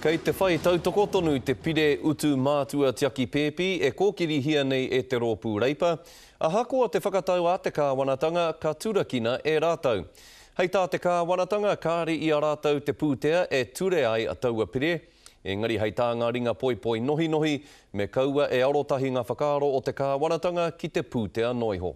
Kei te whai tautoko tonu te pire utu mātua tiaki pēpi e kōkiri hia nei e te rōpū reipa. A hakoa te whakatau a te kāwanatanga ka turakina e rātau. Hei tā te kāwanatanga kāre i a rātau te pūtea e ture ai a taua pire. Engari hei tā ngā ringa poi nohi nohi me kaua e arotahi ngā whakaaro o te kāwanatanga ki te pūtea noiho.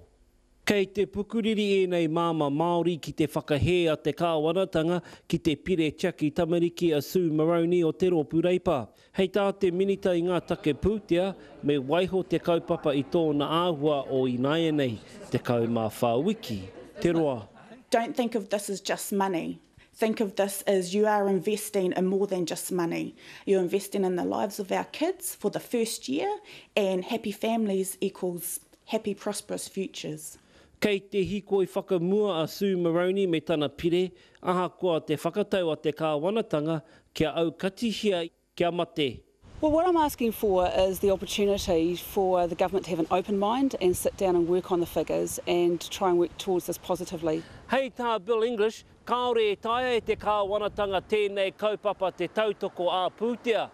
Kei te pukuriri e nei māma Māori ki te whakahea te kāwanatanga ki te pire Tiaki Tamariki a Sue Moroney o te rōpū reipa. Hei tā te minita i ngā take pūtea me waiho te kaupapa i tōna āhua o Ināia nei, te kaumā whāwiki. Te roa. Don't think of this as just money. Think of this as you are investing in more than just money. You're investing in the lives of our kids for the first year, and happy families equals happy, prosperous futures. Kei te hiko i whakamua a Sue Moroney me tana pire, ahakoa te whakatau a te kāwanatanga kia au katihia kia mate. Well, what I'm asking for is the opportunity for the government to have an open mind and sit down and work on the figures and try and work towards this positively. Hei tā Bill English, kaore e taia e te kāwanatanga tēnei kaupapa te tautoko a pūtea.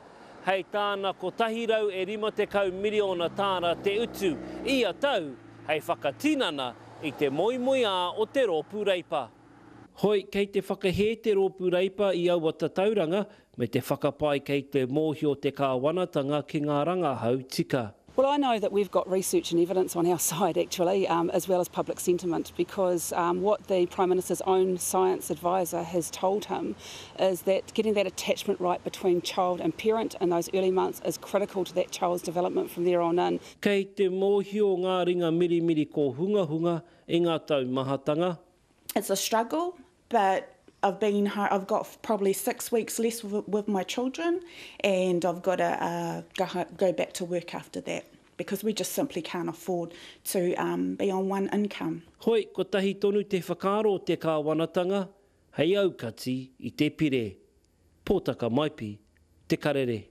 Hei tāna ko tahirau e 50 miliona tāna te utu i a tau, hei whakatinana i te moimoi a o te rōpū reipa. Hoi, kei te whakahe te rōpū reipa i aua tauranga, me te whakapai kei te mōhio te kāwanatanga ki ngā rangahau tika. Well, I know that we've got research and evidence on our side, actually, as well as public sentiment, because what the Prime Minister's own science advisor has told him is that getting that attachment right between child and parent in those early months is critical to that child's development from there on in. Kei te mōhio ngā ringa mirimiri ko hunga i ngā tau mahatanga. It's a struggle, but I've got probably 6 weeks less with my children, and I've got to go back to work after that because we just simply can't afford to be on one income. Hoi, ko tahi tonu te whakaaro te kāwanatanga, hei aukati i te pire. Pōtaka maipi, te karere.